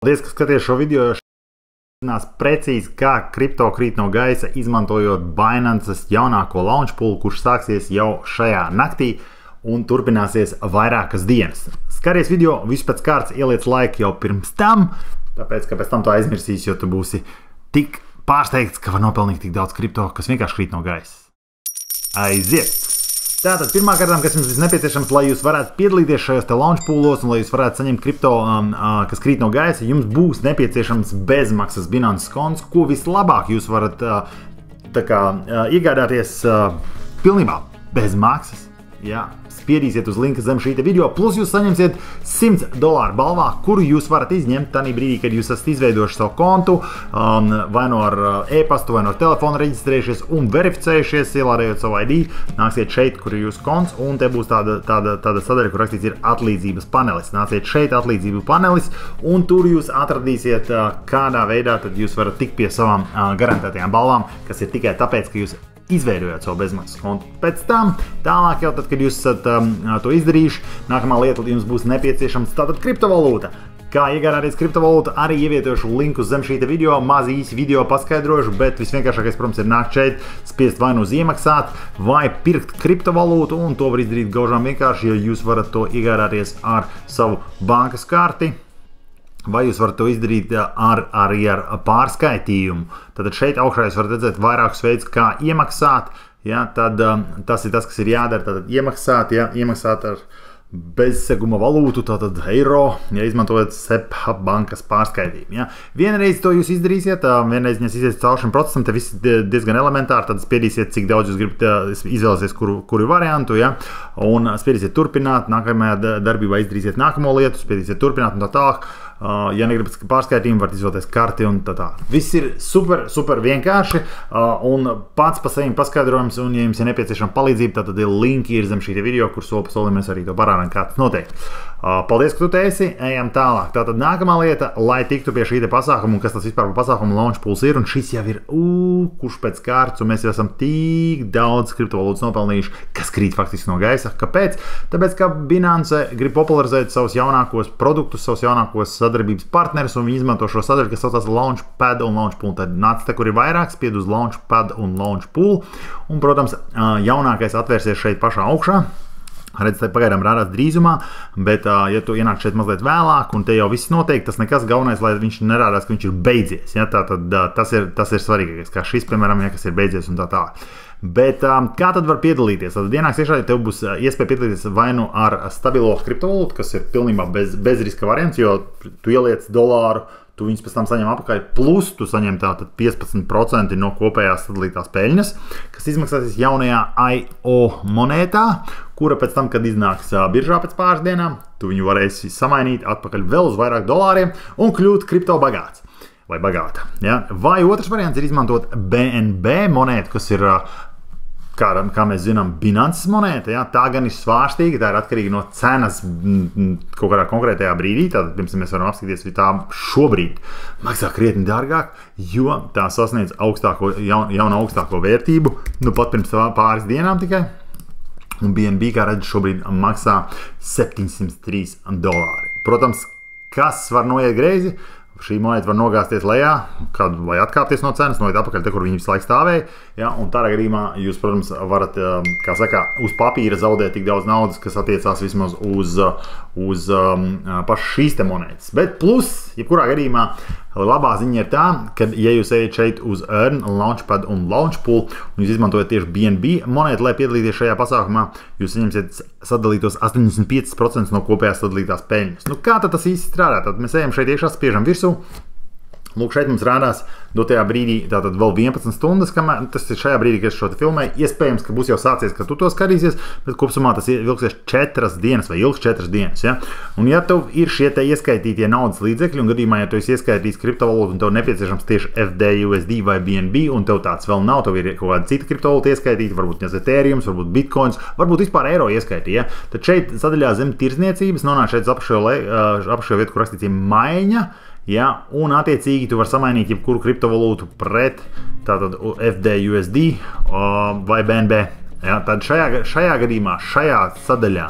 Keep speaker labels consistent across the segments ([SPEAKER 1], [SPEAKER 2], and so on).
[SPEAKER 1] Paldies, ka skaties šo video. Zinās precīzi, kā kripto krīt no gaisa, izmantojot Binances jaunāko launch pool, kurš sāksies jau šajā naktī un turpināsies vairākas dienas. Skaties video, visu pēc kārtas, ieliec laiku jau pirms tam, tāpēc, ka pēc tam to aizmirsīs, jo tu būsi tik pārsteigts, ka var nopelnīt tik daudz kripto, kas vienkārši krīt no gaisa. Aiziet! Tātad pirmā kārtām, kas jums ir nepieciešams, lai jūs varētu piedalīties šajos te launch poolos un lai jūs varētu saņemt kripto, kas krīt no gaisa, jums būs nepieciešams bezmaksas Binance konts, ko vislabāk jūs varat iegādāties pilnībā bez maksas. Jā, spiedīsiet uz linku zem šī video, plus jūs saņemsiet $100 balvā, kuru jūs varat izņemt tanī brīdī, kad jūs esat izveidojuši savu kontu, vai no ar e-pastu, vai no ar telefonu reģistrējušies un verificējušies, ielādējot savu ID, nāksiet šeit, kur ir jūsu konts, un te būs tāda sadaļa, kur rakstīts ir atlīdzības panelis. Nāciet šeit, atlīdzību panelis, un tur jūs atradīsiet, kādā veidā tad jūs varat tikt pie savām garantētajām balvām, kas ir tikai tāpēc, ka jūs izveidojāt savu bezmaksas kontu. Pēc tam, tālāk jau tad, kad jūs esat to izdarījuši, nākamā lieta jums būs nepieciešams tātad kriptovalūta. Kā iegādāties kriptovalūtu, arī ievietošu linku zem šī video, maz īsi video paskaidrošu, bet visvienkāršākais, protams, ir nākt šeit, spiest vai nu iemaksāt, vai pirkt kriptovalūtu, un to var izdarīt gaužām vienkārši, jo jūs varat to iegādāties ar savu bankas karti. Vai jūs varat to izdarīt arī ar pārskaitījumu. Tad šeit augšā jūs varat redzēt vairākus veidus, kā iemaksāt. Ja, tad tas ir tas, kas ir jādara. Tad iemaksāt, ja, iemaksāt ar bezseguma valūtu, tātad eiro, ja izmantojat SEP bankas pārskaitījumu. Ja. Vienreiz to jūs izdarīsiet, vienreiz jūs iziet caur šim procesam, te viss diezgan elementāri, tad spiedīsiet, cik daudz jūs gribat izvēlēties, kuru variantu, ja, un spiedīsiet turpināt, nākamajā darbībā izdarīsiet nākamo lietu, spiedīsiet turpināt un tā tālāk. Ja negribat pārskaitījumu, varat izvēlēties karti un tā. Viss ir super vienkārši un pats pa saviem paskaidrojums, un ja jums ir nepieciešama palīdzība, tad linki ir zem šī video, kur soli pa solim mēs arī to parādām, kā tas notiek. Paldies, ka tu te esi, ejam tālāk. Tātad nākamā lieta, lai tiktu pie šī pasākuma, un kas tas vispār par pasākumu launch pools ir, un šis jau ir, kurš pēc kārtas, un mēs jau esam tik daudz kriptovalūtas nopelnījuši, kas krīt faktiski no gaisa. Kāpēc? Tāpēc, ka Binance grib popularizēt savus jaunākos produktus, savus jaunākos sadarbības partnerus, un viņi izmanto šo sadaļu, kas saucās Launchpad un Launchpool. Tad nāc te, kur ir vairāk, spied uz Launchpad un Launchpool, un, protams, jaunākais atvērsies šeit pašā augšā. Redz, te pagaidām rādās drīzumā, bet, ja tu ienāk šeit mazliet vēlāk, un te jau viss notiek, tas nekas galvenais, lai viņš nerādās, ka viņš ir beidzies. Ja? Tātad tas ir svarīgākais, kā šis, piemēram, ja, kas ir beidzies un tā tālāk. Bet kā tad var piedalīties? Tad ienāks iekšā, tev būs iespēja piedalīties vai nu ar stabilo kriptovalūtu, kas ir pilnībā bez riska variants, jo tu ieliec dolāru, tu viņus pēc tam saņem apakaļ, plus tu saņem tātad 15% no kopējās sadalītās peļņas, kas izmaksāsies jaunajā IO monētā, kura pēc tam, kad iznāks biržā pēc pāris dienām, tu viņu varēsi samainīt atpakaļ vēl uz vairāk dolāriem un kļūt kripto bagāts vai bagāta. Ja? Vai otrs variants ir izmantot BNB monētu, kas ir kā mēs zinām, Binances monēta, ja? Tā gan ir svārstīga, tā ir atkarīga no cenas kaut kādā konkrētajā brīdī, tātad pirms mēs varam apskatīties, vai tā šobrīd maksā krietni dārgāk, jo tā sasniedz jaunu augstāko vērtību, nu pat pirms pāris dienām tikai, un BNB, kā redz, šobrīd maksā $703. Protams, kas var noiet greizi? Šī monēta var nogāzties lejā, vai atkāpties no cenas, noiet apakaļ te, kur viņi visu laiku stāvēja. Ja, un tādā gadījumā jūs, protams, varat, kā saka, uz papīra zaudēt tik daudz naudas, kas attiecās vismaz uz pašu šīs te monētas. Bet plus, jebkurā gadījumā, labā ziņa ir tā, ka, ja jūs ejat šeit uz Earn, Launchpad un Launchpool, un jūs izmantojat tieši BNB monētu, lai piedalīties šajā pasākumā, jūs saņemsiet sadalītos 85% no kopējās sadalītās peļņas. Nu, kā tad tas īsti strādā? Tad mēs ejam šeit iekšā, spiežam virsū. Lūk, šeit mums rādās dotajā brīdī tātad vēl 11 stundas, tas ir šajā brīdī, kad es šo te filmēju. Iespējams, ka būs jau sācies, ka tu to skatīsies, bet kopsumā tas ilgsies 4 dienas vai ilgs 4 dienas. Ja? Un ja tev ir šie te ieskaitītie naudas līdzekļi, un gadījumā, ja tu esi ieskaitījis kriptovalūtu un tev nepieciešams tieši FDUSD vai BNB, un tev tāds vēl nav, tev ir kaut kāda cita kriptovalūta ieskaitīta, varbūt Ethereums, varbūt Bitcoins, varbūt vispār eiro ieskaitīja. Ja? Tad šeit sadaļā zem tirdzniecības nonāk šeit apakšējā vietu, kur rakstīts maiņa. Ja, un attiecīgi tu vari samainīt jebkuru kriptovalūtu pret tātad FDUSD vai BNB. Ja, tad šajā gadījumā, šajā sadaļā,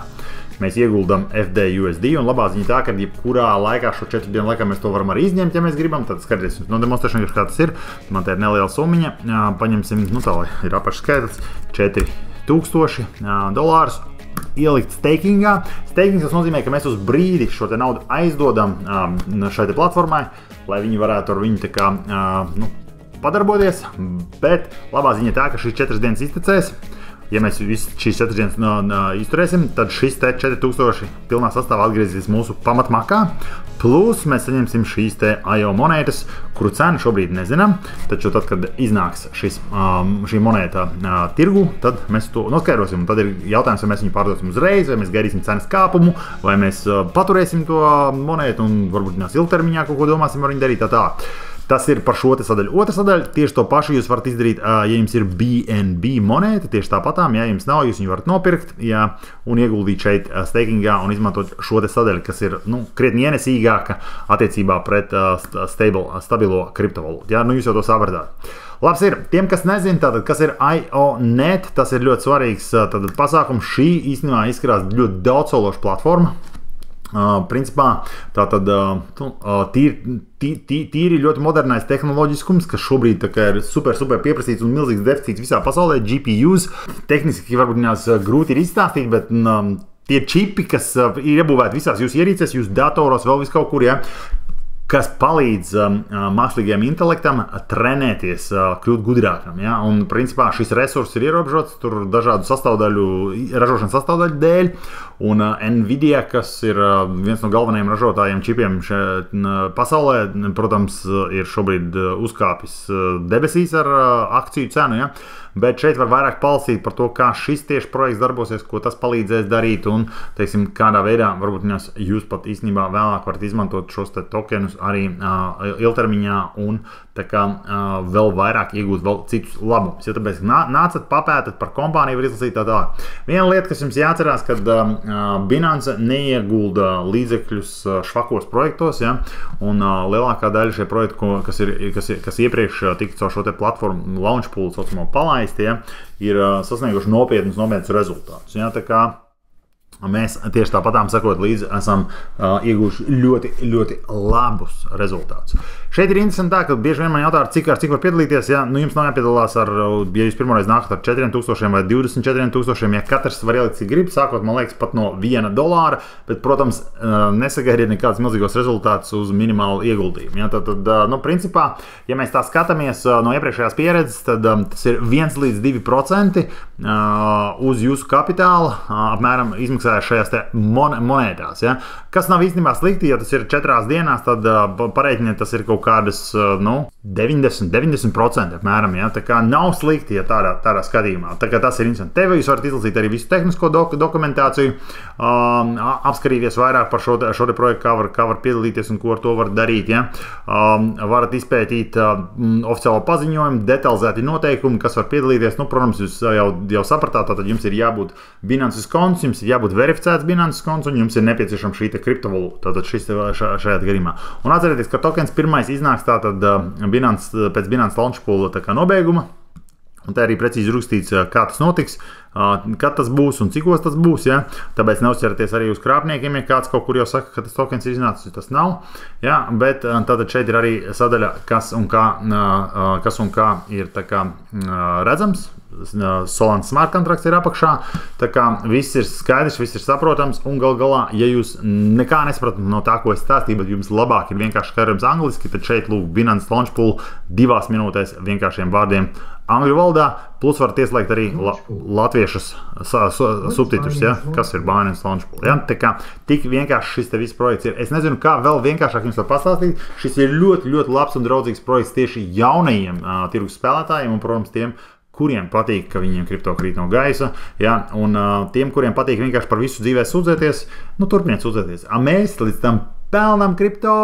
[SPEAKER 1] mēs ieguldam FDUSD, un labā ziņa tā, ka jebkurā laikā šo 4 dienu laikā mēs to varam arī izņemt, ja mēs gribam. Tad skaties, nodemonstrēšu, kā tas ir. Man te ir neliela summiņa. Paņemsim, tā ir apakšskaitlis, $4000 ielikt stakingā. Stakings tas nozīmē, ka mēs uz brīdi šo te naudu aizdodam šai te platformai, lai viņi varētu ar viņu tā kā, padarboties, bet labā ziņa tā, ka šīs 4 dienas iztecēs. Ja mēs šīs 4 dienas izturēsim, tad šis te 4000 pilnā sastāvā atgriezīsies mūsu pamatmakā, plus mēs saņemsim šīs te IO monētas, kuru cenu šobrīd nezinām, taču tad, kad iznāks šī monēta tirgu, tad mēs to noskaidrosim. Tad ir jautājums, vai mēs viņu pārdosim uzreiz, vai mēs gaidīsim cenas kāpumu, vai mēs paturēsim to monētu un varbūt ilgtermiņā kaut ko domāsim ar viņu darīt tā. Tas ir par šo sadaļu. Otra sadaļa, tieši to pašu jūs varat izdarīt, ja jums ir BNB monēta, tieši tāpatām, ja jums nav, jūs viņu varat nopirkt un ieguldīt šeit stakingā un izmantot šo sadaļu, kas ir krietni ienesīgāka attiecībā pret stabilo kriptovalūtu. Jūs jau to sapratāt. Labs ir, tiem, kas nezin, tātad, kas ir IONET, tas ir ļoti svarīgs pasākums. Šī īstenībā izskatās ļoti daudzsološa platforma. Principā tātad tīri ļoti modernais tehnoloģiskums, kas šobrīd ir super pieprasīts un milzīgs deficīts visā pasaulē. GPUs tehniski varbūt grūti ir izstāstīt, bet tie čipi, kas ir iebūvēti visās jūsu ierīcēs, jūsu datoros, vēl vis kaut kur, kas palīdz mākslīgajam intelektam trenēties, kļūt gudrākam. Un principā šis resurs ir ierobežots tur dažādu ražošanas sastāvdaļu dēļ. Un Nvidia, kas ir viens no galvenajiem ražotājiem čipiem pasaulē, protams, ir šobrīd uzkāpis debesīs ar akciju cenu. Bet šeit var vairāk palasīt par to, kā šis tieši projekts darbosies, ko tas palīdzēs darīt un, teiksim, kādā veidā varbūt jūs pat īstenībā vēlāk varat izmantot šos te tokenus arī ilgtermiņā un tā kā vēl vairāk iegūt vēl citus labumus. Ja tāpēc nācat papētat par kompāniju, var izlasīt tā. Viena lieta, kas jums jāatcerās, kad Binance neiegulda līdzekļus švakos projektos, un lielākā daļa šie projekti, kas iepriekš tika caur šo te platformu Launchpool saucamo palaist, ir sasnieguši nopietnus rezultātus. Tā kā mēs tieši tāpatām sakot līdzi esam ieguvuši ļoti labus rezultātus. Šeit ir interesanti tā, ka bieži vien man jautā, cik var piedalīties. Jums nav jāpiedalās ja jūs pirmoreiz nākat ar 4000 vai 24000, ja katrs var ielikt, cik grib, sākot, man liekas, pat no $1, bet, protams, nesagaidiet nekādus milzīgos rezultātus uz minimālu ieguldījumu. Tad, principā, ja mēs tā skatāmies no iepriekšējās pieredzes, tad tas ir 1 līdz 2% uz jūsu kapitāla, apmēram izmaksājot šajās te monētās. Kas nav īstenībā slikti, ja tas ir 4 dienās, tad pareiķiniet, tas ir kaut kādas 90% apmēram. Tā kā nav slikti, ja tādā skatījumā. Tā kā tas ir interesanti. Tev jūs varat izlasīt arī visu tehnisko dokumentāciju, apskarīties vairāk par šo te projektu, kā var piedalīties un ko ar to var darīt. Varat izpētīt oficiālo paziņojumu, detalizēti noteikumi, kas var piedalīties. Protams, jūs jau sapratāt, tad jums ir jābūt Binances konts, jums ir jābūt verificēts Binances konts un jums ir nepieciešama šī te kriptovalūta. Tātad šis šajā gadījumā. Un atcerieties, ka tokens pirmais iznāks tātad pēc Binance Launchpool nobeiguma. Un tā arī precīzi rakstīts, kā tas notiks, kad tas būs un cikos tas būs. Tāpēc neuzķerties arī uz krāpniekiem, ja kāds kaut kur jau saka, ka tas tokens ir iznācis, tas nav. Bet tātad šeit ir arī sadaļa, kas un kā ir tā kā redzams. Solana smart contracts ir apakšā, tā kā viss ir skaidrs, viss ir saprotams, un galā, ja jūs nekā nesapratat no tā, ko es stāstīju, bet jums labāk ir vienkārši skaidrojums angliski, tad šeit lūk Binance Launchpool 2 minūtēs vienkāršiem vārdiem angļu valodā, plus varat ieslēgt arī latviešus subtitrus, kas ir Binance Launchpool. Tā kā tik vienkārši šis te viss projekts ir. Es nezinu, kā vēl vienkāršāk jums var pastāstīt. Šis ir ļoti labs un draudzīgs projekts tieši jaunajiem tirgus spēlētājiem un, protams, tiem, kuriem patīk, ka viņiem kripto krīt no gaisa, un tiem, kuriem patīk vienkārši par visu dzīvē sūdzēties, turpiniet sūdzēties. Mēs līdz tam pelnām kripto!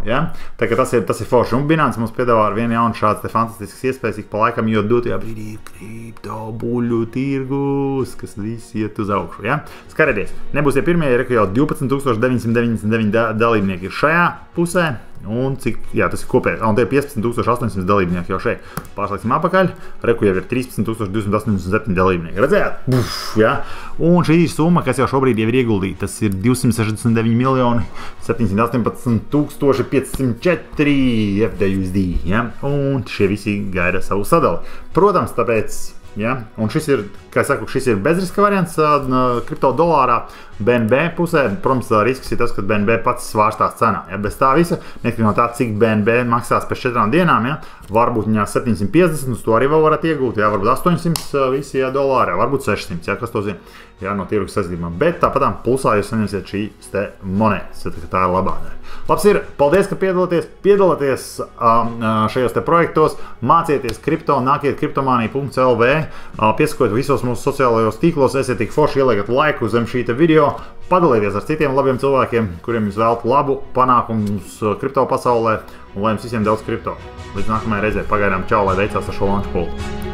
[SPEAKER 1] Tā kā tas ir forši. Un Binance mums piedāvā ar vienu jaunu šāds te fantastisks iespējas ik pa laikam, jo dotajā brīdī kripto buļu tirgus, kas viss iet uz augšu. Skatieties, nebūs pirmie, ir jau 12999 dalībnieki ir šajā pusē. Un cik, jā, tas ir kopējais. Un te ir 15,800 dalībnieki jau šeit. Pārslēgsim apakaļ. Reku jau ir 13,287 dalībnieki. Redzējāt? Jā. Un šī summa, kas jau šobrīd jau ir ieguldīta, tas ir 269 504 FDUSD. Ja? Un šie visi gaida savu sadali. Protams, tāpēc, ja? Un šis ir, kā es saku, šis ir bezriska variants kripto dolārā. BNB pusē, protams, risks ir tas, ka BNB pats svārstās cenā. Ja? Bez tā visa, neatkarīgi no tā, cik BNB maksās pēc 4 dienām, ja? Varbūt viņā 750, uz to arī vēl varat iegūt, ja? Varbūt 800 visi dolāri, varbūt 600, ja? Kas to zina, ja? No tirgus saistībām. Bet tāpatām plusā jūs saņemsiet šīs te monētas, ja tā ir labā daļa. Labs ir, paldies, ka piedalāties šajos te projektos, mācieties kripto, nākiet kriptomanija.lv, piesakojiet visos mūsu sociālajos tīklos, esiet tik forši, ieliekat laiku zem šī te video, padalieties ar citiem labiem cilvēkiem, kuriem jūs vēlat labu panākumus kripto pasaulē, un lai jums visiem daudz kripto. Līdz nākamajai reizē, pagaidām čau, lai veicās ar šo launch poolu.